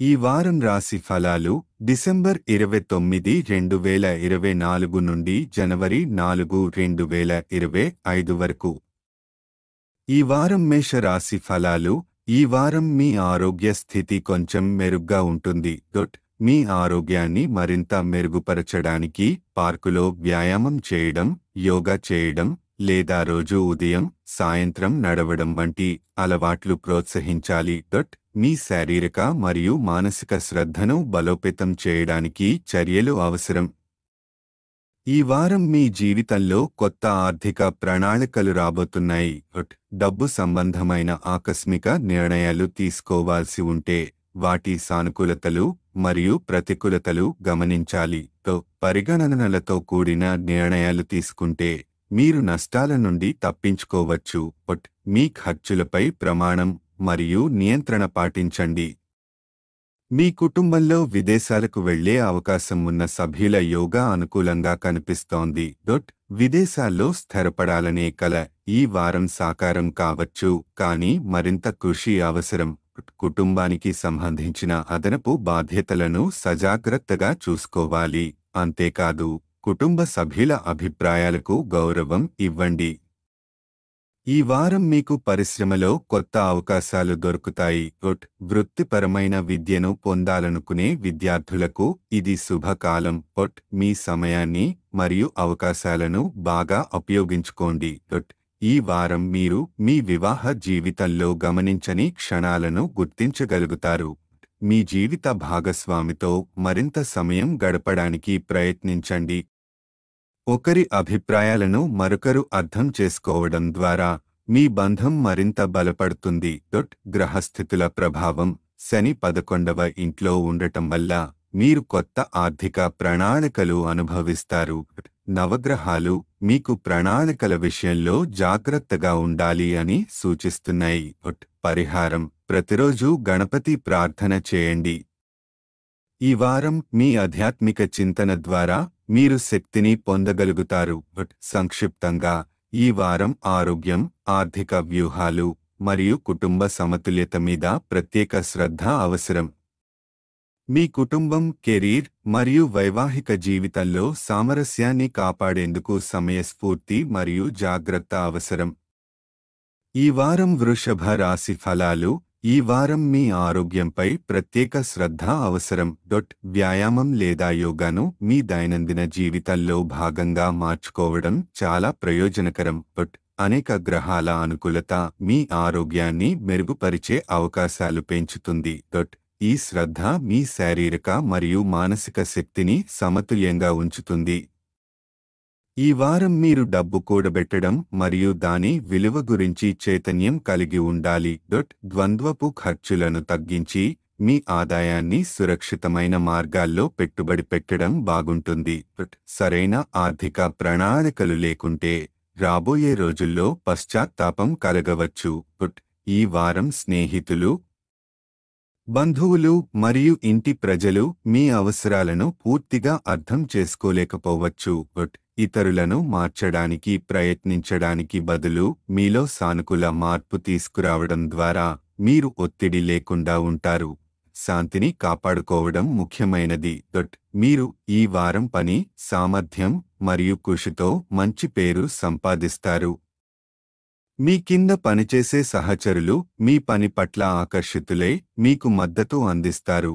ఈ వారం రాశి ఫలాలు డిసెంబర్ 29, 2024 నుండి జనవరి 4, 2025 వరకు. ఈ వారం మేష రాశి ఫలాలు. ఈ వారం మీ ఆరోగ్య స్థితి కొంచెం మెరుగ్గా ఉంటుంది. మీ ఆరోగ్యాన్ని మరింత మెరుగుపరచడానికి పార్కులో వ్యాయామం చేయడం, యోగా చేయడం, లేదా రోజు ఉదయం, సాయంత్రం నడవడం వంటి అలవాట్లు ప్రోత్సహించాలి. మీ శారీరక మరియు మానసిక శ్రద్ధను బలోపేతం చేయడానికి చర్యలు అవసరం. ఈ వారం మీ జీవితంలో కొత్త ఆర్థిక ప్రణాళికలు రాబోతున్నాయి. డబ్బు సంబంధమైన ఆకస్మిక నిర్ణయాలు తీసుకోవాల్సి ఉంటే వాటి సానుకూలతలు మరియు ప్రతికూలతలు గమనించాలి. పరిగణనలతో కూడిన నిర్ణయాలు తీసుకుంటే మీరు నష్టాల నుండి తప్పించుకోవచ్చు. మీ ఖర్చులపై ప్రమాణం మరియు నియంత్రణ పాటించండి. మీ కుటుంబంలో విదేశాలకు వెళ్లే అవకాశం ఉన్న సభ్యుల యోగా అనుకూలంగా కనిపిస్తోంది. విదేశాల్లో స్థిరపడాలనే కల ఈ వారం సాకారం కావచ్చు, కానీ మరింత కృషి అవసరం. కుటుంబానికి సంబంధించిన అదనపు బాధ్యతలను సజాగ్రత్తగా చూసుకోవాలి. అంతేకాదు, కుటుంబ సభ్యుల అభిప్రాయాలకు గౌరవం ఇవ్వండి. ఈ వారం మీకు పరిశ్రమలో కొత్త అవకాశాలు దొరుకుతాయి. వృత్తిపరమైన విద్యను పొందాలనుకునే విద్యార్థులకు ఇది శుభకాలం. మీ సమయాన్ని మరియు అవకాశాలను బాగా ఉపయోగించుకోండి. ఈ వారం మీరు మీ వివాహ జీవితంలో గమనించని క్షణాలను గుర్తించగలుగుతారు. మీ జీవిత భాగస్వామితో మరింత సమయం గడపడానికి ప్రయత్నించండి. ఒకరి అభిప్రాయాలను మరొకరు అర్థం చేసుకోవడం ద్వారా మీ బంధం మరింత బలపడుతుంది. గ్రహస్థితుల ప్రభావం. శని 11వ ఇంట్లో ఉండటం వల్ల మీరు కొత్త ఆర్థిక ప్రణాళికలు అనుభవిస్తారు. నవగ్రహాలు మీకు ప్రణాళికల విషయంలో జాగ్రత్తగా ఉండాలి అని సూచిస్తున్నాయి. పరిహారం. ప్రతిరోజు గణపతి ప్రార్థన చేయండి. ఈ వారం మీ ఆధ్యాత్మిక చింతన ద్వారా మీరు శక్తిని పొందగలుగుతారు. సంక్షిప్తంగా, ఈ వారం ఆరోగ్యం, ఆర్థిక వ్యూహాలు మరియు కుటుంబ సమతుల్యత మీద ప్రత్యేక శ్రద్ధ అవసరం. మీ కుటుంబం, కెరీర్ మరియు వైవాహిక జీవితంలో సామరస్యాన్ని కాపాడేందుకు సమయస్ఫూర్తి మరియు జాగ్రత్త అవసరం. ఈ వారం వృషభ రాశి ఫలాలు. ఈ వారం మీ ఆరోగ్యంపై ప్రత్యేక శ్రద్ధ అవసరం. వ్యాయామం లేదా యోగాను మీ దైనందిన జీవితంలో భాగంగా మార్చుకోవడం చాలా ప్రయోజనకరం. అనేక గ్రహాల అనుకూలత మీ ఆరోగ్యాన్ని మెరుగుపరిచే అవకాశాలు పెంచుతుంది. ఈ శ్రద్ధ మీ శారీరక మరియు మానసిక శక్తిని సమతుల్యంగా ఉంచుతుంది. ఈ వారం మీరు డబ్బు కూడబెట్టడం మరియు దాని విలువ గురించి చైతన్యం కలిగి ఉండాలి. ద్వంద్వపు ఖర్చులను తగ్గించి మీ ఆదాయాన్ని సురక్షితమైన మార్గాల్లో పెట్టుబడి పెట్టడం బాగుంటుంది. సరైన ఆర్థిక ప్రణాళికలు లేకుంటే రాబోయే రోజుల్లో పశ్చాత్తాపం కలగవచ్చు. ఈ వారం స్నేహితులు, బంధువులు మరియు ఇంటి ప్రజలు మీ అవసరాలను పూర్తిగా అర్థం చేసుకోలేకపోవచ్చు. ఇతరులను మార్చడానికి ప్రయత్నించడానికి బదులు మీలో సానుకూల మార్పు తీసుకురావడం ద్వారా మీరు ఒత్తిడి లేకుండా ఉంటారు. శాంతిని కాపాడుకోవడం ముఖ్యమైనది. మీరు ఈ వారం పని, సామర్థ్యం మరియు కృషితో మంచి పేరు సంపాదిస్తారు. మీ కింద పనిచేసే సహచరులు మీ పని పట్ల ఆకర్షితులై మీకు మద్దతు అందిస్తారు.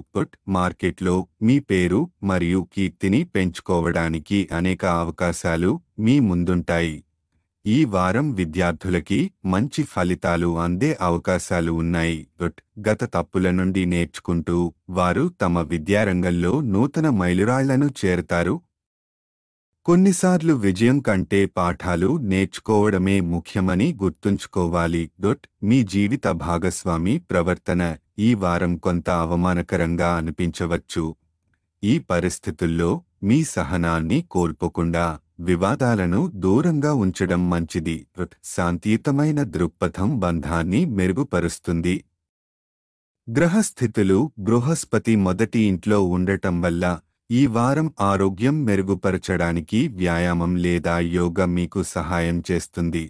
మార్కెట్లో మీ పేరు మరియు కీర్తిని పెంచుకోవడానికి అనేక అవకాశాలు మీ ముందుంటాయి. ఈ వారం విద్యార్థులకి మంచి ఫలితాలు అందే అవకాశాలు ఉన్నాయి. గత తప్పుల నుండి నేర్చుకుంటూ వారు తమ విద్యారంగంలో నూతన మైలురాళ్లను చేరతారు. కొన్నిసార్లు విజయం కంటే పాఠాలు నేర్చుకోవడమే ముఖ్యమని గుర్తుంచుకోవాలి. మీ జీవిత భాగస్వామి ప్రవర్తన ఈ వారం కొంత అవమానకరంగా అనిపించవచ్చు. ఈ పరిస్థితుల్లో మీ సహనాన్ని కోల్పోకుండా వివాదాలను దూరంగా ఉంచడం మంచిది. శాంతియుతమైన దృక్పథం బంధాన్ని మెరుగుపరుస్తుంది. గ్రహస్థితులు. బృహస్పతి మొదటి ఇంట్లో ఉండటం వల్ల ఈ వారం ఆరోగ్యం మెరుగుపరచడానికి వ్యాయామం లేదా యోగా మీకు సహాయం చేస్తుంది.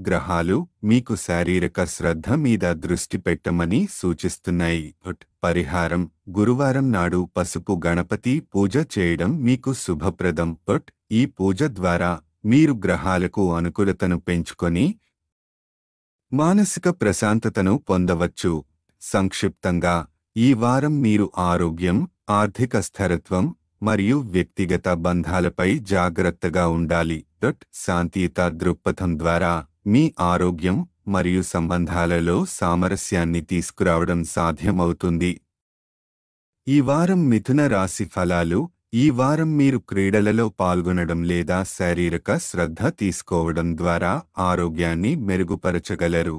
గ్రహాలు మీకు శారీరక శ్రద్ధ మీద దృష్టి పెట్టమని సూచిస్తున్నాయి. పరిహారం: గురువారం నాడు పసుపు గణపతి పూజ చేయడం మీకు శుభప్రదం. ఈ పూజ ద్వారా మీరు గ్రహాలకు అనుకూలతను పెంచుకొని మానసిక ప్రశాంతతను పొందవచ్చు. సంక్షిప్తంగా, ఈ వారం మీరు ఆరోగ్యం, ఆర్థిక స్థిరత్వం మరియు వ్యక్తిగత బంధాలపై జాగ్రత్తగా ఉండాలి. శాంతియుత దృక్పథం ద్వారా మీ ఆరోగ్యం మరియు సంబంధాలలో సామరస్యాన్ని తీసుకురావడం సాధ్యమవుతుంది. ఈ వారం మిథున రాశి ఫలాలు. ఈ వారం మీరు క్రీడలలో పాల్గొనడం లేదా శారీరక శ్రద్ధ తీసుకోవడం ద్వారా ఆరోగ్యాన్ని మెరుగుపరచగలరు.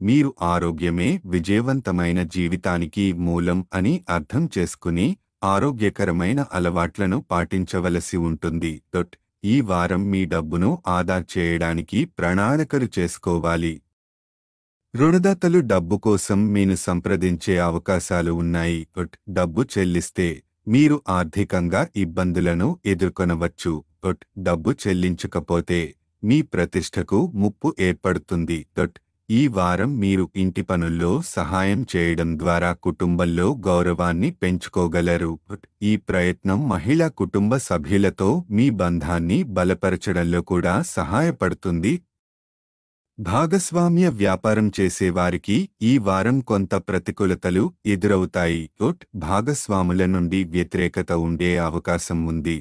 మీరు ఆరోగ్యమే విజయవంతమైన జీవితానికి మూలం అని అర్థం చేసుకుని ఆరోగ్యకరమైన అలవాట్లను పాటించవలసి ఉంటుంది. ఈ వారం మీ డబ్బును ఆదా చేయడానికి ప్రణాళికలు చేసుకోవాలి. రుణదాతలు డబ్బు కోసం మీను సంప్రదించే అవకాశాలు ఉన్నాయి. డబ్బు చెల్లిస్తే మీరు ఆర్థికంగా ఇబ్బందులను ఎదుర్కొనవచ్చు. డబ్బు చెల్లించకపోతే మీ ప్రతిష్టకు ముప్పు ఏర్పడుతుంది. ఈ వారం మీరు ఇంటి పనుల్లో సహాయం చేయడం ద్వారా కుటుంబంలో గౌరవాన్ని పెంచుకోగలరు. ఈ ప్రయత్నం మహిళా కుటుంబ సభ్యులతో మీ బంధాన్ని బలపరచడంలో కూడా సహాయపడుతుంది. భాగస్వామ్య వ్యాపారం చేసేవారికి ఈ వారం కొంత ప్రతికూలతలు ఎదురవుతాయి. భాగస్వాముల నుండి వ్యతిరేకత ఉండే అవకాశం ఉంది.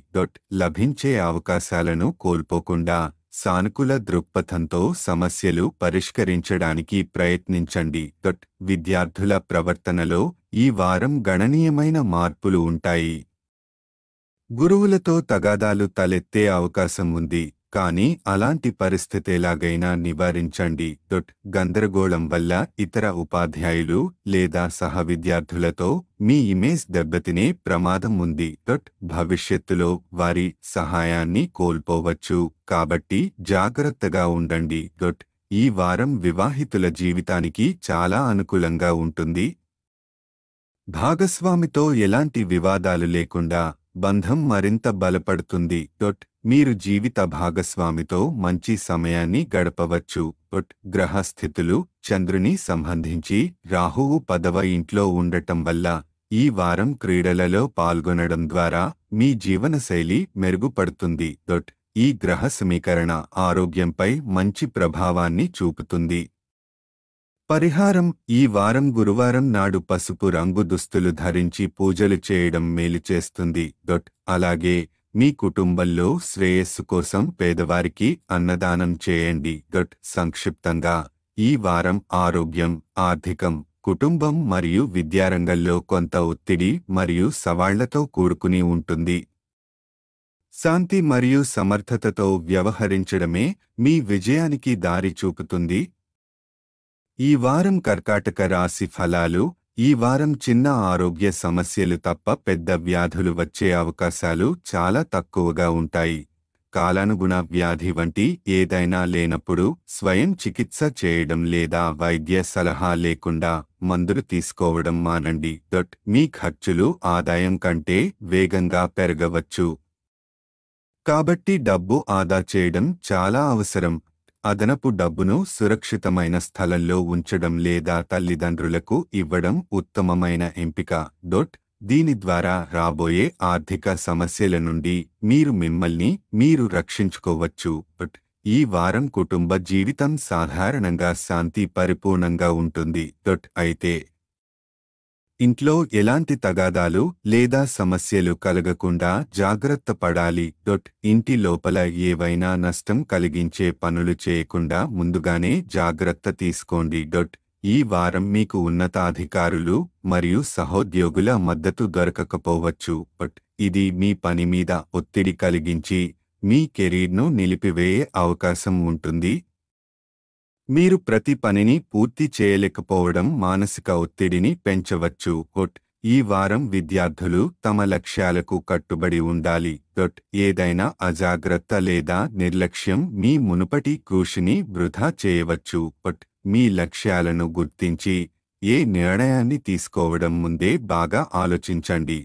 లభించే అవకాశాలను కోల్పోకుండా సానుకూల దృక్పథంతో సమస్యలు పరిష్కరించడానికి ప్రయత్నించండి. విద్యార్థుల ప్రవర్తనలో ఈ వారం గణనీయమైన మార్పులు ఉంటాయి. గురువులతో తగాదాలు తలెత్తే అవకాశం ఉంది, కానీ అలాంటి పరిస్థితేలాగైనా నివారించండి. గందరగోళం వల్ల ఇతర ఉపాధ్యాయులు లేదా సహ విద్యార్థులతో మీ ఇమేజ్ దెబ్బతినే ప్రమాదం ఉంది. భవిష్యత్తులో వారి సహాయాన్ని కోల్పోవచ్చు, కాబట్టి జాగ్రత్తగా ఉండండి. ఈ వారం వివాహితుల జీవితానికి చాలా అనుకూలంగా ఉంటుంది. భాగస్వామితో ఎలాంటి వివాదాలు లేకుండా బంధం మరింత బలపడుతుంది. మీరు జీవిత భాగస్వామితో మంచి సమయాన్ని గడపవచ్చు. గ్రహస్థితులు చంద్రుని సంబంధించి రాహువు 10వ ఇంట్లో ఉండటం వల్ల ఈ వారం క్రీడలలో పాల్గొనడం ద్వారా మీ జీవనశైలి మెరుగుపడుతుంది. ఈ గ్రహ సమీకరణ ఆరోగ్యంపై మంచి ప్రభావాన్ని చూపుతుంది. పరిహారం: ఈ వారం గురువారం నాడు పసుపు రంగు దుస్తులు ధరించి పూజలు చేయడం మేలు చేస్తుంది. అలాగే మీ కుటుంబంలో శ్రేయస్సు కోసం పేదవారికి అన్నదానం చేయండి. సంక్షిప్తంగా, ఈ వారం ఆరోగ్యం, ఆర్థికం, కుటుంబం మరియు విద్యారంగంలో కొంత ఒత్తిడి మరియు సవాళ్లతో కూడుకుని ఉంటుంది. శాంతి మరియు సమర్థతతో వ్యవహరించడమే మీ విజయానికి దారి చూపుతుంది. ఈ వారం కర్కాటక రాశి ఫలాలు. ఈ వారం చిన్న ఆరోగ్య సమస్యలు తప్ప పెద్ద వ్యాధులు వచ్చే అవకాశాలు చాలా తక్కువగా ఉంటాయి. కాలానుగుణ వ్యాధి వంటి ఏదైనా లేనప్పుడు స్వయం చికిత్స చేయడం లేదా వైద్య సలహా లేకుండా మందులు తీసుకోవడం మానండి. మీ ఖర్చులు ఆదాయం కంటే వేగంగా పెరగవచ్చు, కాబట్టి డబ్బు ఆదా చేయడం చాలా అవసరం. అదనపు డబ్బును సురక్షితమైన స్థలంలో ఉంచడం లేదా తల్లిదండ్రులకు ఇవ్వడం ఉత్తమమైన ఎంపిక. దీని ద్వారా రాబోయే ఆర్థిక సమస్యల నుండి మిమ్మల్ని మీరు రక్షించుకోవచ్చు. ఈ వారం కుటుంబ జీవితం సాధారణంగా శాంతి పరిపూర్ణంగా ఉంటుంది. అయితే ఇంట్లో ఎలాంటి తగాదాలు లేదా సమస్యలు కలగకుండా జాగ్రత్త పడాలి. ఇంటి లోపల ఏవైనా నష్టం కలిగించే పనులు చేయకుండా ముందుగానే జాగ్రత్త తీసుకోండి. ఈ వారం మీకు ఉన్నతాధికారులు మరియు సహోద్యోగుల మద్దతు దొరకకపోవచ్చు. ఇది మీ పని మీద ఒత్తిడి కలిగించి మీ కెరీర్ను నిలిపివేయే అవకాశం ఉంటుంది. మీరు ప్రతి పనిని పూర్తి చేయలేకపోవడం మానసిక ఒత్తిడిని పెంచవచ్చు. ఈ వారం విద్యార్థులు తమ లక్ష్యాలకు కట్టుబడి ఉండాలి. ఏదైనా అజాగ్రత్త లేదా నిర్లక్ష్యం మీ మునుపటి కృషిని వృధా చేయవచ్చు. మీ లక్ష్యాలను గుర్తించి ఏ నిర్ణయాన్ని తీసుకోవడం ముందే బాగా ఆలోచించండి.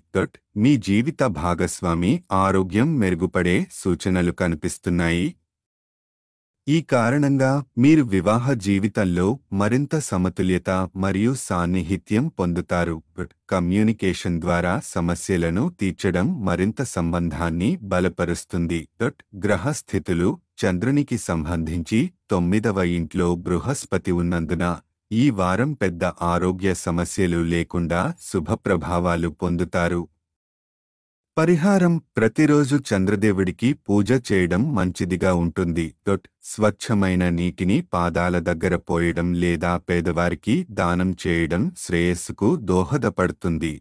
మీ జీవిత భాగస్వామి ఆరోగ్యం మెరుగుపడే సూచనలు కనిపిస్తున్నాయి. ఈ కారణంగా మీరు వివాహ జీవితంలో మరింత సమతుల్యత మరియు సాన్నిహిత్యం పొందుతారు. కమ్యూనికేషన్ ద్వారా సమస్యలను తీర్చడం మరింత సంబంధాన్ని బలపరుస్తుంది. గ్రహ స్థితులు చంద్రునికి సంబంధించి 9వ ఇంట్లో బృహస్పతి ఉన్నందున ఈ వారం పెద్ద ఆరోగ్య సమస్యలు లేకుండా శుభప్రభావాలు పొందుతారు. పరిహారం: ప్రతిరోజు చంద్రదేవుడికి పూజ చేయడం మంచిదిగా ఉంటుంది. స్వచ్ఛమైన నీటిని పాదాల దగ్గర పోయడం లేదా పేదవారికి దానం చేయడం శ్రేయస్సుకు దోహదపడుతుంది.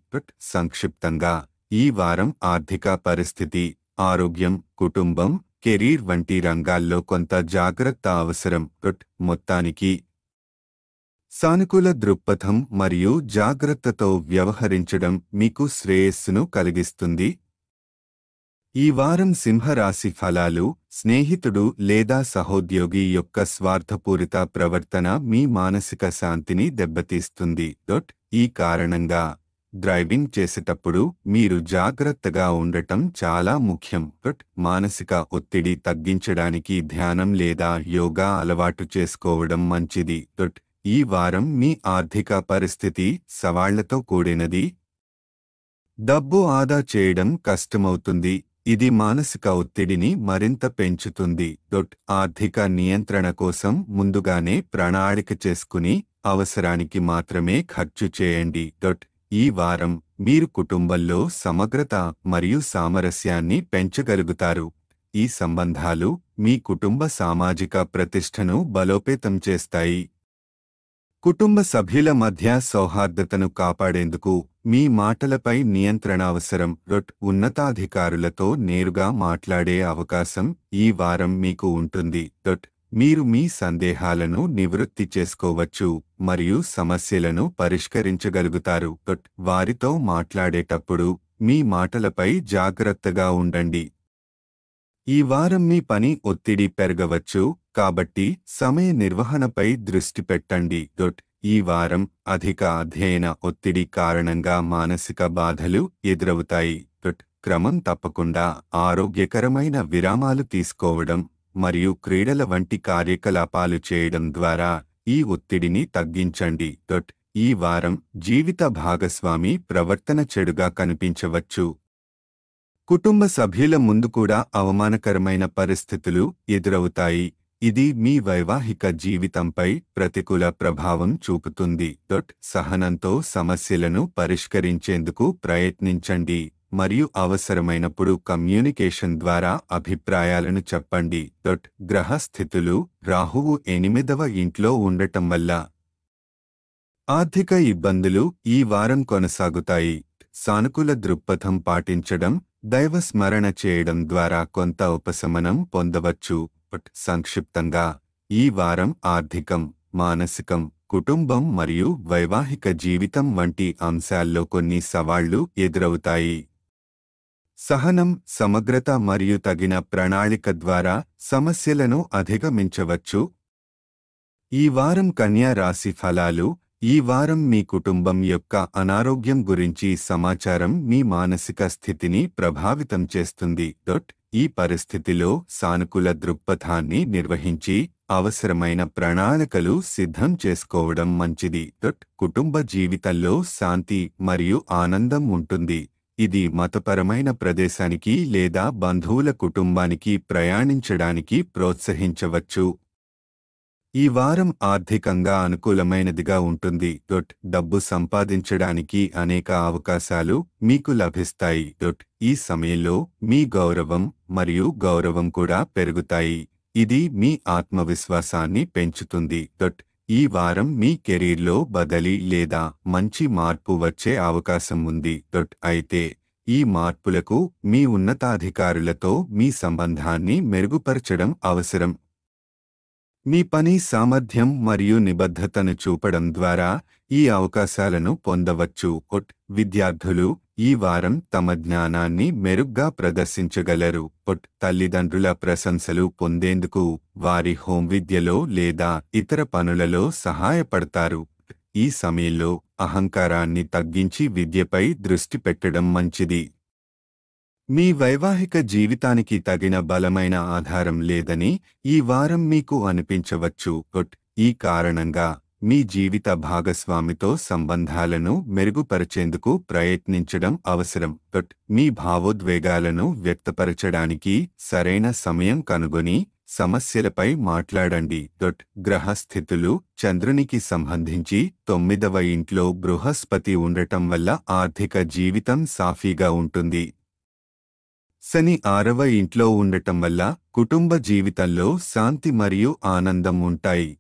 సంక్షిప్తంగా, ఈ వారం ఆర్థిక పరిస్థితి, ఆరోగ్యం, కుటుంబం, కెరీర్ వంటి రంగాల్లో కొంత జాగ్రత్త అవసరం. మొత్తానికి సానుకూల దృక్పథం మరియు జాగ్రత్తతో వ్యవహరించడం మీకు శ్రేయస్సును కలిగిస్తుంది. ఈ వారం సింహరాశి ఫలాలు: స్నేహితుడు లేదా సహోద్యోగి యొక్క స్వార్థపూరిత ప్రవర్తన మీ మానసిక శాంతిని దెబ్బతీస్తుంది. ఈ కారణంగా డ్రైవింగ్ చేసేటప్పుడు మీరు జాగ్రత్తగా ఉండటం చాలా ముఖ్యం. మానసిక ఒత్తిడి తగ్గించడానికి ధ్యానం లేదా యోగా అలవాటు చేసుకోవడం మంచిది. ఈ వారం మీ ఆర్థిక పరిస్థితి సవాళ్లతో కూడినది. డబ్బు ఆదా చేయడం కష్టమవుతుంది. ఇది మానసిక ఒత్తిడిని మరింత పెంచుతుంది. ఆర్థిక నియంత్రణ కోసం ముందుగానే ప్రణాళిక చేసుకుని అవసరానికి మాత్రమే ఖర్చు చేయండి. ఈ వారం మీరు కుటుంబంలో సమగ్రత మరియు సామరస్యాన్ని పెంచగలుగుతారు. ఈ సంబంధాలు మీ కుటుంబ సామాజిక ప్రతిష్టను బలోపేతం చేస్తాయి. కుటుంబ సభ్యుల మధ్య సౌహార్దతను కాపాడేందుకు మీ మాటలపై నియంత్రణ అవసరం. ఉన్నతాధికారులతో నేరుగా మాట్లాడే అవకాశం ఈ వారం మీకు ఉంటుంది. మీరు మీ సందేహాలను నివృత్తి చేసుకోవచ్చు మరియు సమస్యలను పరిష్కరించగలుగుతారు. వారితో మాట్లాడేటప్పుడు మీ మాటలపై జాగ్రత్తగా ఉండండి. ఈ వారం మీ పని ఒత్తిడి పెరగవచ్చు, కాబట్టి సమయ నిర్వహణపై దృష్టి పెట్టండి. ఈ వారం అధిక అధ్యయన ఒత్తిడి కారణంగా మానసిక బాధలు ఎదురవుతాయి. క్రమం తప్పకుండా ఆరోగ్యకరమైన విరామాలు తీసుకోవడం మరియు క్రీడల వంటి కార్యకలాపాలు చేయడం ద్వారా ఈ ఒత్తిడిని తగ్గించండి. ఈ వారం జీవిత భాగస్వామి ప్రవర్తన చెడుగా కనిపించవచ్చు. కుటుంబ సభ్యుల ముందు కూడా అవమానకరమైన పరిస్థితులు ఎదురవుతాయి. ఇది మీ వైవాహిక జీవితంపై ప్రతికూల ప్రభావం చూపుతుంది. సహనంతో సమస్యలను పరిష్కరించేందుకు ప్రయత్నించండి మరియు అవసరమైనప్పుడు కమ్యూనికేషన్ ద్వారా అభిప్రాయాలను చెప్పండి. గ్రహ స్థితులు: రాహువు 8వ ఇంట్లో ఉండటం వల్ల ఆర్థిక ఇబ్బందులు ఈ వారం కొనసాగుతాయి. సానుకూల దృక్పథం పాటించడం, దైవ స్మరణ చేయడం ద్వారా కొంత ఉపశమనం పొందవచ్చు. సంక్షిప్తంగా, ఈ వారం ఆర్థికం, మానసికం, కుటుంబం మరియు వైవాహిక జీవితం వంటి అంశాల్లో కొన్ని సవాళ్లు ఎదురవుతాయి. సహనం, సమగ్రత మరియు తగిన ప్రణాళిక ద్వారా సమస్యలను అధిగమించవచ్చు. ఈ వారం కన్యా రాశి ఫలాలు: ఈ వారం మీ కుటుంబం యొక్క అనారోగ్యం గురించి సమాచారం మీ మానసిక స్థితిని ప్రభావితం చేస్తుంది. ఈ పరిస్థితిలో సానుకూల దృక్పథాన్ని నిర్వహించి అవసరమైన ప్రణాళికలు సిద్ధం చేసుకోవడం మంచిది. కుటుంబ జీవితంలో శాంతి మరియు ఆనందం ఉంటుంది. ఇది మతపరమైన ప్రదేశానికి లేదా బంధువుల కుటుంబానికి ప్రయాణించడానికి ప్రోత్సహించవచ్చు. ఈ వారం ఆర్థికంగా అనుకూలమైనదిగా ఉంటుంది. డబ్బు సంపాదించడానికి అనేక అవకాశాలు మీకు లభిస్తాయి. ఈ సమయంలో మీ గౌరవం మరియు గౌరవం కూడా పెరుగుతాయి. ఇది మీ ఆత్మవిశ్వాసాన్ని పెంచుతుంది. ఈ వారం మీ కెరీర్లో బదిలీ లేదా మంచి మార్పు వచ్చే అవకాశం ఉంది. అయితే ఈ మార్పులకు మీ ఉన్నతాధికారులతో మీ సంబంధాన్ని మెరుగుపరచడం అవసరం. మీ పని సామర్థ్యం మరియు నిబద్ధతను చూపడం ద్వారా ఈ అవకాశాలను పొందవచ్చు. విద్యార్థులు ఈ వారం తమ జ్ఞానాన్ని మెరుగ్గా ప్రదర్శించగలరు. తల్లిదండ్రుల ప్రశంసలు పొందేందుకు వారి హోం విద్యలో లేదా ఇతర పనులలో సహాయపడతారు. ఈ సమయంలో అహంకారాన్ని తగ్గించి విద్యపై దృష్టి పెట్టడం మంచిది. మీ వైవాహిక జీవితానికి తగిన బలమైన ఆధారం లేదని ఈ వారం మీకు అనిపించవచ్చు. ఈ కారణంగా మీ జీవిత భాగస్వామితో సంబంధాలను మెరుగుపరిచేందుకు ప్రయత్నించడం అవసరం. మీ భావోద్వేగాలను వ్యక్తపరచడానికి సరైన సమయం కనుగొని సమస్యలపై మాట్లాడండి. గ్రహస్థితులు చంద్రునికి సంబంధించి 9వ ఇంట్లో బృహస్పతి ఉండటం వల్ల ఆర్థిక జీవితం సాఫీగా ఉంటుంది. శని 6వ ఇంట్లో ఉండటం వల్ల కుటుంబ జీవితంలో శాంతి మరియు ఆనందం ఉంటాయి.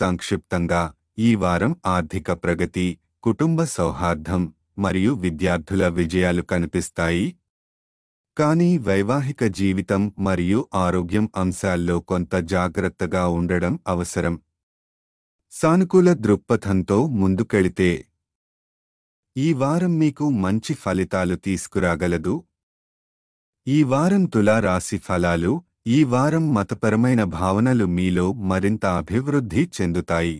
సంక్షిప్తంగా ఈ వారం ఆర్థిక ప్రగతి, కుటుంబ సౌహార్దం మరియు విద్యార్థుల విజయాలు కనిపిస్తాయి. కానీ వైవాహిక జీవితం మరియు ఆరోగ్యం అంశాల్లో కొంత జాగ్రత్తగా ఉండడం అవసరం. సానుకూల దృక్పథంతో ముందుకెళితే ఈ వారం మీకు మంచి ఫలితాలు తీసుకురాగలదు. ఈ వారం తులా రాశి ఫలాలు. ఈ వారం మతపరమైన భావనలు మీలో మరింత అభివృద్ధి చెందుతాయి.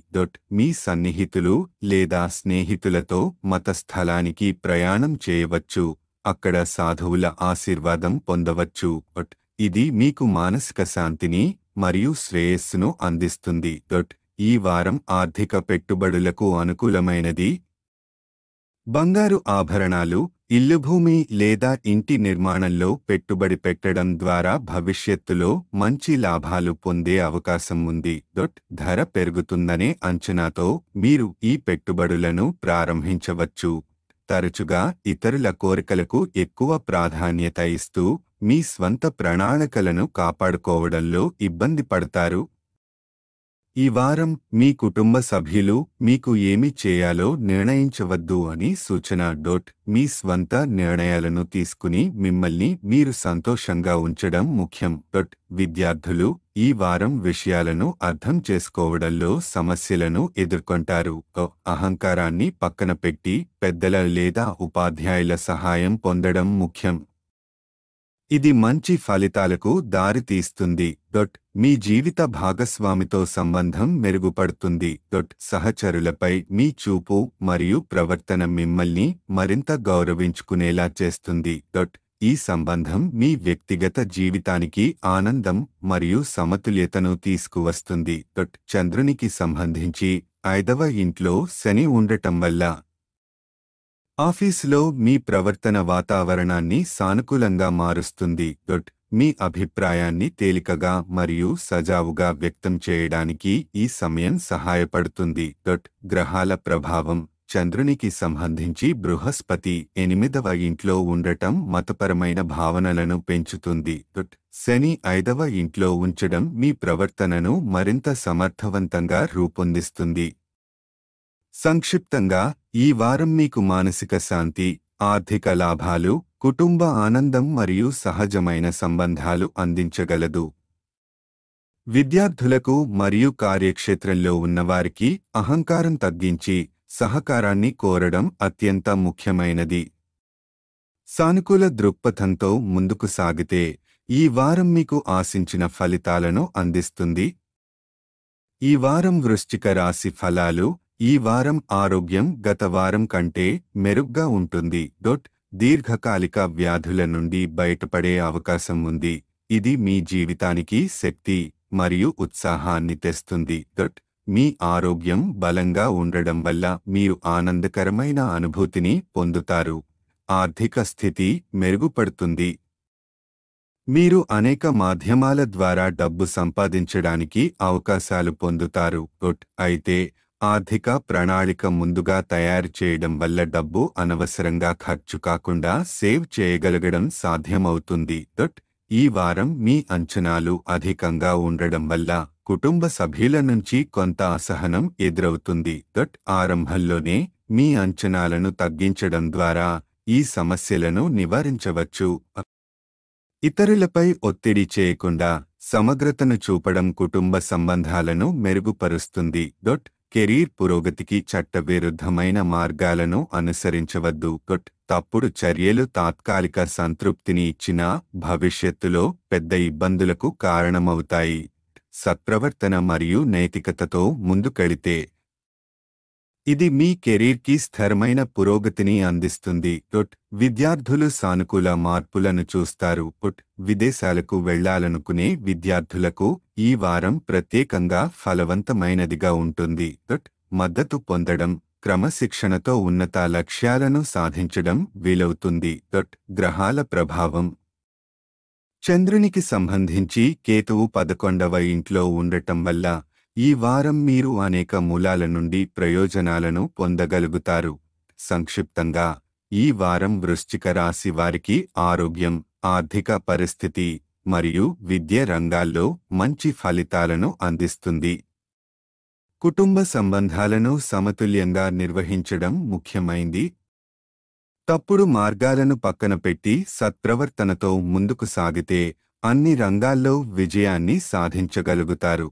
మీ సన్నిహితులు లేదా స్నేహితులతో మత స్థలానికి ప్రయాణం చేయవచ్చు. అక్కడ సాధువుల ఆశీర్వాదం పొందవచ్చు. ఇది మీకు మానసిక శాంతిని మరియు శ్రేయస్సును అందిస్తుంది. ఈ వారం ఆర్థిక పెట్టుబడులకు అనుకూలమైనది. బంగారు ఆభరణాలు, ఇల్లు, భూమి లేదా ఇంటి నిర్మాణంలో పెట్టుబడి పెట్టడం ద్వారా భవిష్యత్తులో మంచి లాభాలు పొందే అవకాశం ఉంది. ధర పెరుగుతుందనే అంచనాతో మీరు ఈ పెట్టుబడులను ప్రారంభించవచ్చు. తరచుగా ఇతరుల కోరికలకు ఎక్కువ ప్రాధాన్యత ఇస్తూ మీ స్వంత ప్రణాళికలను కాపాడుకోవడంలో ఇబ్బంది పడతారు. ఈ వారం మీ కుటుంబ సభ్యులు మీకు ఏమి చేయాలో నిర్ణయించవద్దు అని సూచన. మీ స్వంత నిర్ణయాలను తీసుకుని మిమ్మల్ని మీరు సంతోషంగా ఉంచడం ముఖ్యం. విద్యార్థులు ఈ వారం విషయాలను అర్థం చేసుకోవడంలో సమస్యలను ఎదుర్కొంటారు. అహంకారాన్ని పక్కన పెట్టి పెద్దల లేదా ఉపాధ్యాయుల సహాయం పొందడం ముఖ్యం. ఇది మంచి ఫలితాలకు దారితీస్తుంది. మీ జీవిత భాగస్వామితో సంబంధం మెరుగుపడుతుంది. సహచరులపై మీ చూపు మరియు ప్రవర్తన మిమ్మల్ని మరింత గౌరవించుకునేలా చేస్తుంది. ఈ సంబంధం మీ వ్యక్తిగత జీవితానికి ఆనందం మరియు సమతుల్యతను తీసుకువస్తుంది. చంద్రునికి సంబంధించి 5వ ఇంట్లో శని ఉండటం వల్ల ఆఫీసులో మీ ప్రవర్తన వాతావరణాన్ని సానుకూలంగా మారుస్తుంది. మీ అభిప్రాయాన్ని తేలికగా మరియు సజావుగా వ్యక్తం చేయడానికి ఈ సమయం సహాయపడుతుంది. గ్రహాల ప్రభావం. చంద్రునికి సంబంధించి బృహస్పతి 8వ ఇంట్లో ఉండటం మతపరమైన భావనలను పెంచుతుంది. శని 5వ ఇంట్లో ఉంచడం మీ ప్రవర్తనను మరింత సమర్థవంతంగా రూపొందిస్తుంది. సంక్షిప్తంగా ఈ వారం మీకు మానసిక శాంతి, ఆర్థిక లాభాలు, కుటుంబ ఆనందం మరియు సహజమైన సంబంధాలు అందించగలదు. విద్యార్థులకు మరియు కార్యక్షేత్రంలో ఉన్నవారికి అహంకారం తగ్గించి సహకారాన్ని కోరడం అత్యంత ముఖ్యమైనది. సానుకూల దృక్పథంతో ముందుకు సాగితే ఈ వారం మీకు ఆశించిన ఫలితాలను అందిస్తుంది. ఈ వారం వృశ్చిక రాశి ఫలాలు. ఈ వారం ఆరోగ్యం గత వారం కంటే మెరుగ్గా ఉంటుంది. దీర్ఘకాలిక వ్యాధుల నుండి బయటపడే అవకాశం ఉంది. ఇది మీ జీవితానికి శక్తి మరియు ఉత్సాహాన్ని తెస్తుంది. మీ ఆరోగ్యం బలంగా ఉండడం వల్ల మీరు ఆనందకరమైన అనుభూతిని పొందుతారు. ఆర్థిక స్థితి మెరుగుపడుతుంది. మీరు అనేక మాధ్యమాల ద్వారా డబ్బు సంపాదించడానికి అవకాశాలు పొందుతారు. అయితే ఆర్థిక ప్రణాళిక ముందుగా తయారు చేయడం వల్ల డబ్బు అనవసరంగా ఖర్చు కాకుండా సేవ్ చేయగలగడం సాధ్యమవుతుంది. ఈ వారం మీ అంచనాలు అధికంగా ఉండడం వల్ల కుటుంబ సభ్యుల నుంచి కొంత అసహనం ఎదురవుతుంది. ఆరంభంలోనే మీ అంచనాలను తగ్గించడం ద్వారా ఈ సమస్యలను నివారించవచ్చు. ఇతరులపై ఒత్తిడి చేయకుండా సమగ్రతను చూపడం కుటుంబ సంబంధాలను మెరుగుపరుస్తుంది. కెరీర్ పురోగతికి చట్టవిరుద్ధమైన మార్గాలను అనుసరించవద్దు. తప్పుడు చర్యలు తాత్కాలిక సంతృప్తిని ఇచ్చినా భవిష్యత్తులో పెద్ద ఇబ్బందులకు కారణమవుతాయి. సత్ప్రవర్తన మరియు నైతికతతో ముందుకెళితే ఇది మీ కెరీర్కి స్థిరమైన పురోగతిని అందిస్తుంది. విద్యార్థులు సానుకూల మార్పులను చూస్తారు. విదేశాలకు వెళ్లాలనుకునే విద్యార్థులకు ఈ వారం ప్రత్యేకంగా ఫలవంతమైనదిగా ఉంటుంది. మద్దతు పొందడం, క్రమశిక్షణతో ఉన్నత లక్ష్యాలను సాధించడం వీలవుతుంది. గ్రహాల ప్రభావం. చంద్రునికి సంబంధించి కేతువు 11వ ఇంట్లో ఉండటం వల్ల ఈ వారం మీరు అనేక మూలాల నుండి ప్రయోజనాలను పొందగలుగుతారు. సంక్షిప్తంగా, ఈ వారం వృశ్చిక రాశి వారికి ఆరోగ్యం, ఆర్థిక పరిస్థితి మరియు విద్య రంగాల్లో మంచి ఫలితాలను అందిస్తుంది. కుటుంబ సంబంధాలను సమతుల్యంగా నిర్వహించడం ముఖ్యమైంది. తప్పుడు మార్గాలను పక్కన పెట్టి సత్ప్రవర్తనతో ముందుకు సాగితే అన్ని రంగాల్లో విజయాన్ని సాధించగలుగుతారు.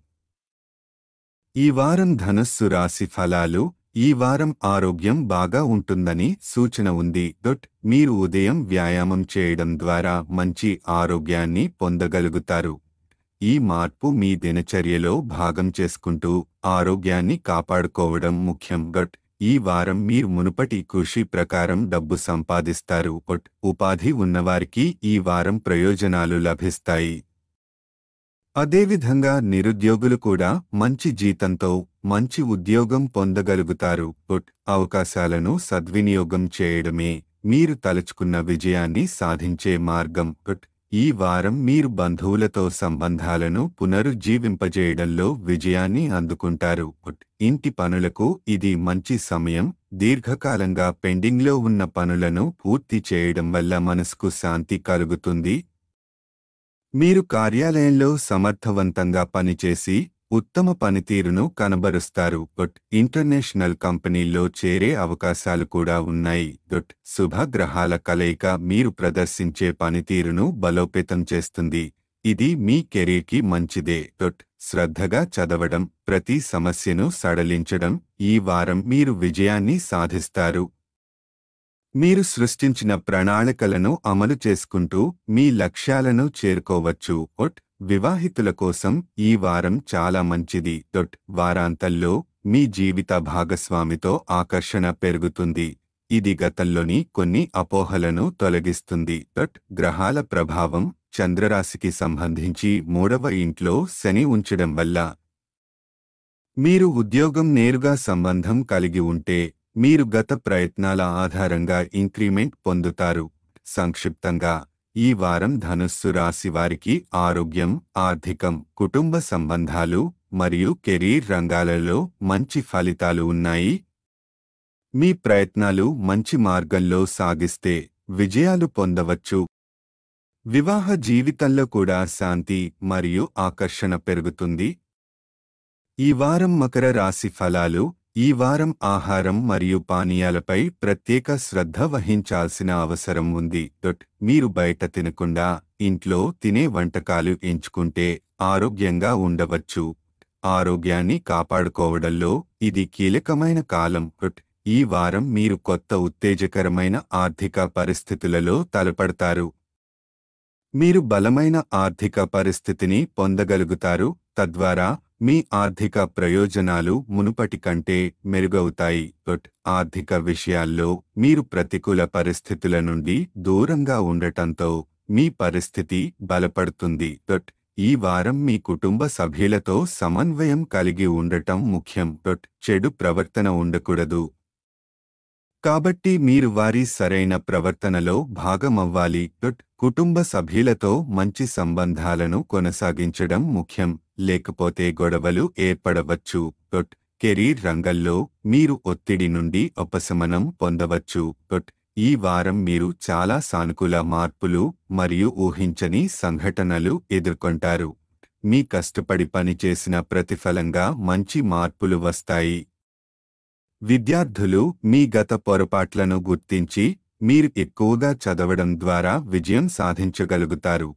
ఈ వారం ధనుస్సు రాశి ఫలాలు. ఈ వారం ఆరోగ్యం బాగా ఉంటుందని సూచన ఉంది. మీరు ఉదయం వ్యాయామం చేయడం ద్వారా మంచి ఆరోగ్యాన్ని పొందగలుగుతారు. ఈ మార్పు మీ దినచర్యలో భాగం చేసుకుంటూ ఆరోగ్యాన్ని కాపాడుకోవడం ముఖ్యం. ఈ వారం మీరు మునుపటి కృషి ప్రకారం డబ్బు సంపాదిస్తారు. ఉపాధి ఉన్నవారికి ఈ వారం ప్రయోజనాలు లభిస్తాయి. అదేవిధంగా నిరుద్యోగులు కూడా మంచి జీతంతో మంచి ఉద్యోగం పొందగలుగుతారు. అవకాశాలను సద్వినియోగం చేయడమే మీరు తలుచుకున్న విజయాన్ని సాధించే మార్గం. ఈ వారం మీరు బంధువులతో సంబంధాలను పునరుజ్జీవింపజేయడంలో విజయాన్ని అందుకుంటారు. ఇంటి పనులకు ఇది మంచి సమయం. దీర్ఘకాలంగా పెండింగ్లో ఉన్న పనులను పూర్తి చేయడం వల్ల మనసుకు శాంతి కలుగుతుంది. మీరు కార్యాలయంలో సమర్థవంతంగా పనిచేసి ఉత్తమ పనితీరును కనబరుస్తారు. ఇంటర్నేషనల్ కంపెనీల్లో చేరే అవకాశాలు కూడా ఉన్నాయి. శుభగ్రహాల కలయిక మీరు ప్రదర్శించే పనితీరును బలోపేతం చేస్తుంది. ఇది మీ కెరీర్కి మంచిదే. శ్రద్ధగా చదవడం, ప్రతి సమస్యను సడలించడం. ఈ వారం మీరు విజయాన్ని సాధిస్తారు. మీరు సృష్టించిన ప్రణాళికలను అమలు చేసుకుంటూ మీ లక్ష్యాలను చేరుకోవచ్చు. వివాహితుల కోసం ఈ వారం చాలా మంచిది. వారాంతంలో మీ జీవిత భాగస్వామితో ఆకర్షణ పెరుగుతుంది. ఇది గతంలోని కొన్ని అపోహలను తొలగిస్తుంది. గ్రహాల ప్రభావం. చంద్రరాశికి సంబంధించి 3వ ఇంట్లో శని ఉంచడం వల్ల మీరు ఉద్యోగం నేరుగా సంబంధం కలిగి ఉంటే మీరు గత ప్రయత్నాల ఆధారంగా ఇంక్రిమెంట్ పొందుతారు. సంక్షిప్తంగా, ఈ వారం ధనుస్సు రాశి వారికి ఆరోగ్యం, ఆర్థికం, కుటుంబ సంబంధాలు మరియు కెరీర్ రంగాలలో మంచి ఫలితాలు ఉన్నాయి. మీ ప్రయత్నాలు మంచి మార్గంలో సాగిస్తే విజయాలు పొందవచ్చు. వివాహ జీవితంలో కూడా శాంతి మరియు ఆకర్షణ పెరుగుతుంది. ఈ వారం మకర రాశి ఫలాలు. ఈ వారం ఆహారం మరియు పానీయాలపై ప్రత్యేక శ్రద్ధ వహించాల్సిన అవసరం ఉంది. మీరు బయట తినకుండా ఇంట్లో తినే వంటకాలు ఎంచుకుంటే ఆరోగ్యంగా ఉండవచ్చు. ఆరోగ్యాన్ని కాపాడుకోవడంలో ఇది కీలకమైన కాలం. ఈ వారం మీరు కొత్త ఉత్తేజకరమైన ఆర్థిక పరిస్థితులలో తలపడతారు. మీరు బలమైన ఆర్థిక పరిస్థితిని పొందగలుగుతారు. తద్వారా మీ ఆర్థిక ప్రయోజనాలు మునుపటి కంటే మెరుగవుతాయి. ఆర్థిక విషయాల్లో మీరు ప్రతికూల పరిస్థితుల నుండి దూరంగా ఉండటంతో మీ పరిస్థితి బలపడుతుంది. ఈ వారం మీ కుటుంబ సభ్యులతో సమన్వయం కలిగి ఉండటం ముఖ్యం. చెడు ప్రవర్తన ఉండకూడదు. కాబట్టి మీరు వారి సరైన ప్రవర్తనలో భాగమవ్వాలి. కుటుంబ సభ్యులతో మంచి సంబంధాలను కొనసాగించడం ముఖ్యం. లేకపోతే గొడవలు ఏర్పడవచ్చు. కెరీర్ రంగంలో మీరు ఒత్తిడి నుండి ఉపశమనం పొందవచ్చు. ఈ వారం మీరు చాలా సానుకూల మార్పులు మరియు ఊహించని సంఘటనలు ఎదుర్కొంటారు. మీ కష్టపడి పనిచేసిన ప్రతిఫలంగా మంచి మార్పులు వస్తాయి. విద్యార్థులు మీ గత పొరపాట్లను గుర్తించి మీరు ఎక్కువగా చదవడం ద్వారా విజయం సాధించగలుగుతారు.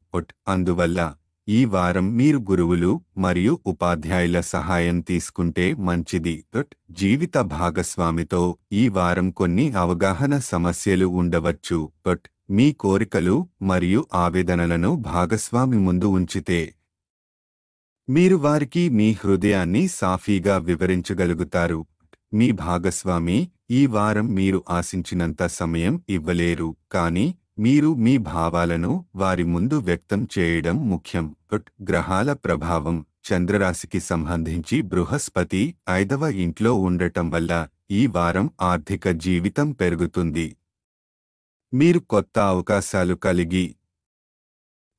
అందువల్ల ఈ వారం మీరు గురువులు మరియు ఉపాధ్యాయుల సహాయం తీసుకుంటే మంచిది. జీవిత భాగస్వామితో ఈ వారం కొన్ని అవగాహన సమస్యలు ఉండవచ్చు. మీ కోరికలు మరియు ఆవేదనలను భాగస్వామి ముందు ఉంచితే మీరు వారికి మీ హృదయాన్ని సాఫీగా వివరించగలుగుతారు. మీ భాగస్వామి ఈ వారం మీరు ఆశించినంత సమయం ఇవ్వలేరు, కానీ మీరు మీ భావాలను వారి ముందు వ్యక్తం చేయడం ముఖ్యం. గ్రహాల ప్రభావం చంద్రరాశికి సంబంధించి బృహస్పతి 5వ ఇంట్లో ఉండటం వల్ల ఈ వారం ఆర్థిక జీవితం పెరుగుతుంది. మీరు కొత్త అవకాశాలు కలిగి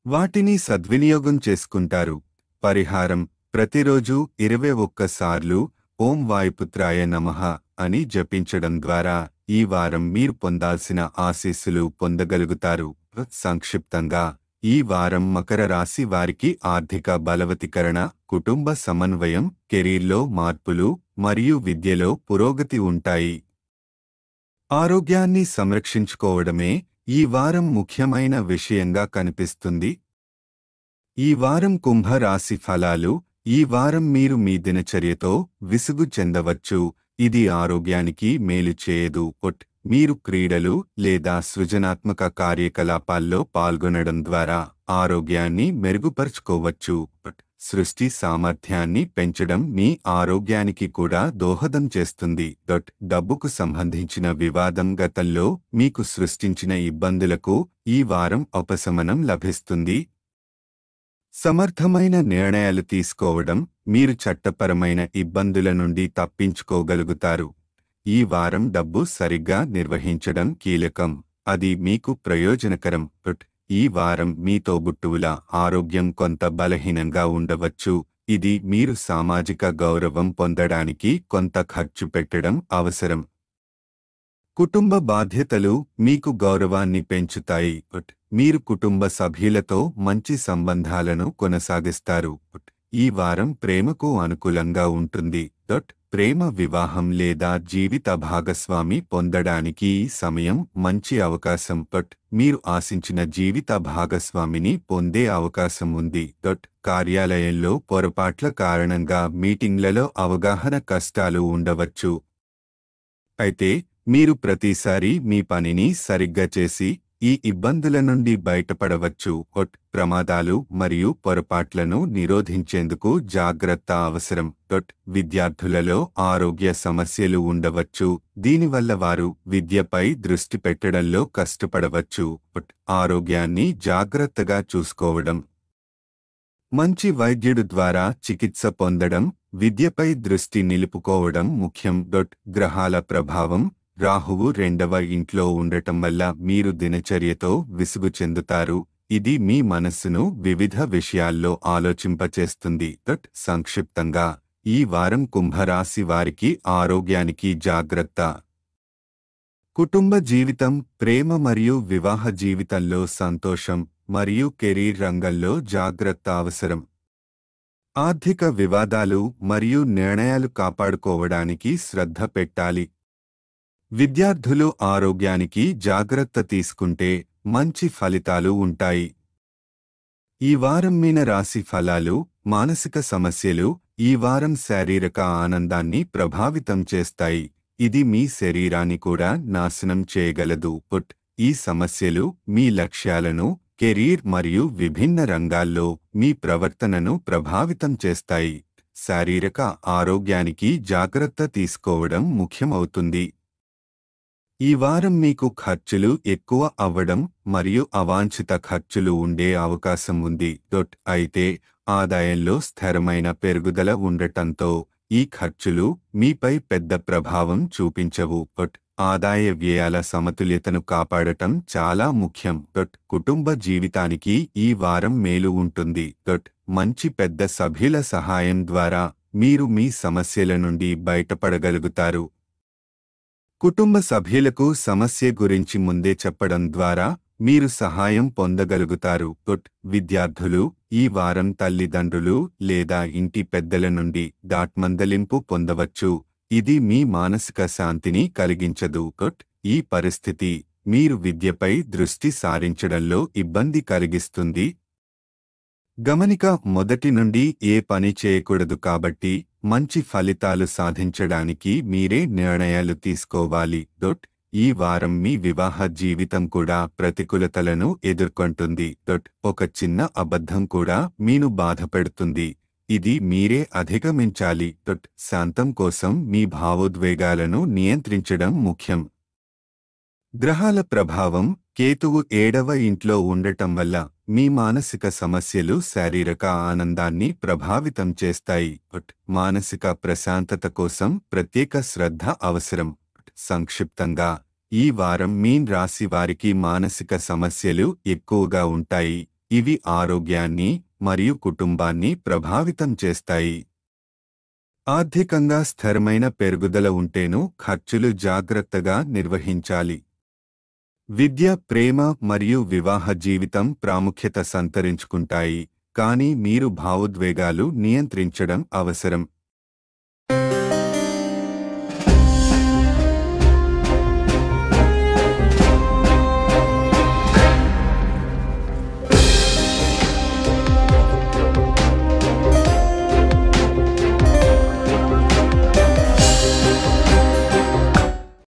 వాటిని సద్వినియోగం చేసుకుంటారు. పరిహారం: ప్రతిరోజు 21 సార్లు ఓం వాయుపుత్రాయ నమః అని జపించడం ద్వారా ఈ వారం మీరు పొందాల్సిన ఆశీస్సులు పొందగలుగుతారు. సంక్షిప్తంగా, ఈ వారం మకర రాశి వారికి ఆర్థిక బలవతీకరణ, కుటుంబ సమన్వయం, కెరీర్లో మార్పులు మరియు విద్యలో పురోగతి ఉంటాయి. ఆరోగ్యాన్ని సంరక్షించుకోవడమే ఈ వారం ముఖ్యమైన విషయంగా కనిపిస్తుంది. ఈ వారం కుంభ రాశి ఫలాలు. ఈ వారం మీరు మీ దినచర్యతో విసుగు చెందవచ్చు, ఇది ఆరోగ్యానికి మేలు చేయదు. మీరు క్రీడలు లేదా సృజనాత్మక కార్యకలాపాల్లో పాల్గొనడం ద్వారా ఆరోగ్యాన్ని మెరుగుపరుచుకోవచ్చు. సృష్టి సామర్థ్యాన్ని పెంచడం మీ ఆరోగ్యానికి కూడా దోహదం చేస్తుంది. డబ్బుకు సంబంధించిన వివాదం గతంలో మీకు సృష్టించిన ఇబ్బందులకు ఈ వారం ఉపశమనం లభిస్తుంది. సమర్థమైన నిర్ణయాలు తీసుకోవడం మీరు చట్టపరమైన ఇబ్బందుల నుండి తప్పించుకోగలుగుతారు. ఈ వారం డబ్బు సరిగ్గా నిర్వహించడం కీలకం, అది మీకు ప్రయోజనకరం. ఈ వారం మీ తోబుట్టువుల ఆరోగ్యం కొంత బలహీనంగా ఉండవచ్చు, ఇది మీరు సామాజిక గౌరవం పొందడానికి కొంత ఖర్చు పెట్టడం అవసరం. కుటుంబ బాధ్యతలు మీకు గౌరవాన్ని పెంచుతాయి. మీరు కుటుంబ సభ్యులతో మంచి సంబంధాలను కొనసాగిస్తారు. ఈ వారం ప్రేమకు అనుకూలంగా ఉంటుంది. ప్రేమ వివాహం లేదా జీవిత భాగస్వామి పొందడానికి ఈ సమయం మంచి అవకాశం. మీరు ఆశించిన జీవిత భాగస్వామిని పొందే అవకాశం ఉంది. కార్యాలయంలో పొరపాట్ల కారణంగా మీటింగ్లలో అవగాహన కష్టాలు ఉండవచ్చు. అయితే మీరు ప్రతిసారి మీ పనిని సరిగ్గా చేసి ఈ ఇబ్బందుల నుండి బయటపడవచ్చు. ప్రమాదాలు మరియు పొరపాట్లను నిరోధించేందుకు జాగ్రత్త అవసరం. విద్యార్థులలో ఆరోగ్య సమస్యలు ఉండవచ్చు, దీనివల్ల వారు విద్యపై దృష్టి పెట్టడంలో కష్టపడవచ్చు. ఆరోగ్యాన్ని జాగ్రత్తగా చూసుకోవడం, మంచి వైద్యుడు ద్వారా చికిత్స పొందడం, విద్యపై దృష్టి నిలుపుకోవడం ముఖ్యం. గ్రహాల ప్రభావం రాహువు 2వ ఇంట్లో ఉండటం వల్ల మీరు దినచర్యతో విసుగు చెందుతారు, ఇది మీ మనస్సును వివిధ విషయాల్లో ఆలోచింపచేస్తుంది. సంక్షిప్తంగా, ఈ వారం కుంభరాశి వారికి ఆరోగ్యానికి జాగ్రత్త, కుటుంబ జీవితం, ప్రేమ మరియు వివాహ జీవితంలో సంతోషం మరియు కెరీర్ రంగంలో జాగ్రత్త అవసరం. ఆర్థిక వివాదాలు మరియు నిర్ణయాలు కాపాడుకోవడానికి శ్రద్ధ పెట్టాలి. విద్యార్థులు ఆరోగ్యానికి జాగ్రత్త తీసుకుంటే మంచి ఫలితాలు ఉంటాయి. ఈ వారం మీన రాశి ఫలాలు. మానసిక సమస్యలు ఈ వారం శారీరక ఆనందాన్ని ప్రభావితం చేస్తాయి, ఇది మీ శరీరాన్ని కూడా నాశనం చేయగలదు. ఈ సమస్యలు మీ లక్ష్యాలను, కెరీర్ మరియు విభిన్న రంగాల్లో మీ ప్రవర్తనను ప్రభావితం చేస్తాయి. శారీరక ఆరోగ్యానికి జాగ్రత్త తీసుకోవడం ముఖ్యమవుతుంది. ఈ వారం మీకు ఖర్చులు ఎక్కువ అవ్వడం మరియు అవాంఛిత ఖర్చులు ఉండే అవకాశం ఉంది. అయితే ఆదాయంలో స్థిరమైన పెరుగుదల ఉండటంతో ఈ ఖర్చులు మీపై పెద్ద ప్రభావం చూపించవు. ఆదాయ వ్యయాల సమతుల్యతను కాపాడటం చాలా ముఖ్యం. కుటుంబ జీవితానికి ఈ వారం మేలు ఉంటుంది. మంచి పెద్ద సభ్యుల సహాయం ద్వారా మీరు మీ సమస్యల నుండి బయటపడగలుగుతారు. కుటుంబ సభ్యులకు సమస్య గురించి ముందే చెప్పడం ద్వారా మీరు సహాయం పొందగలుగుతారు. విద్యార్థులు ఈ వారం తల్లిదండ్రులు లేదా ఇంటి పెద్దల నుండి మందలింపు పొందవచ్చు, ఇది మీ మానసిక శాంతిని కలిగించదు. ఈ పరిస్థితి మీరు విద్యపై దృష్టి సారించడంలో ఇబ్బంది కలిగిస్తుంది. గమనిక: మొదటి నుండి ఏ పని చేయకూడదు కాబట్టి మంచి ఫలితాలు సాధించడానికి మీరే నిర్ణయాలు తీసుకోవాలి. ఈ వారం మీ వివాహ జీవితం కూడా ప్రతికూలతలను ఎదుర్కొంటుంది. ఒక చిన్న అబద్ధం కూడా మీను బాధపెడుతుంది, ఇది మీరే అధిగమించాలి. శాంతం కోసం మీ భావోద్వేగాలను నియంత్రించడం ముఖ్యం. గ్రహాల ప్రభావం కేతువు 7వ ఇంట్లో ఉండటం వల్ల మీ మానసిక సమస్యలు శారీరక ఆనందాన్ని ప్రభావితం చేస్తాయి. మానసిక ప్రశాంతత కోసం ప్రత్యేక శ్రద్ధ అవసరం. సంక్షిప్తంగా, ఈ వారం మీన్ రాశి వారికి మానసిక సమస్యలు ఎక్కువగా ఉంటాయి. ఇవి ఆరోగ్యాన్ని మరియు కుటుంబాన్ని ప్రభావితం చేస్తాయి. ఆర్థికంగా స్థిరమైన పెరుగుదల ఉంటేనూ ఖర్చులు జాగ్రత్తగా నిర్వహించాలి. విద్య, ప్రేమ మరియు వివాహ జీవితం ప్రాముఖ్యత సంతరించుకుంటాయి, కానీ మీరు భావోద్వేగాలు నియంత్రించడం అవసరం.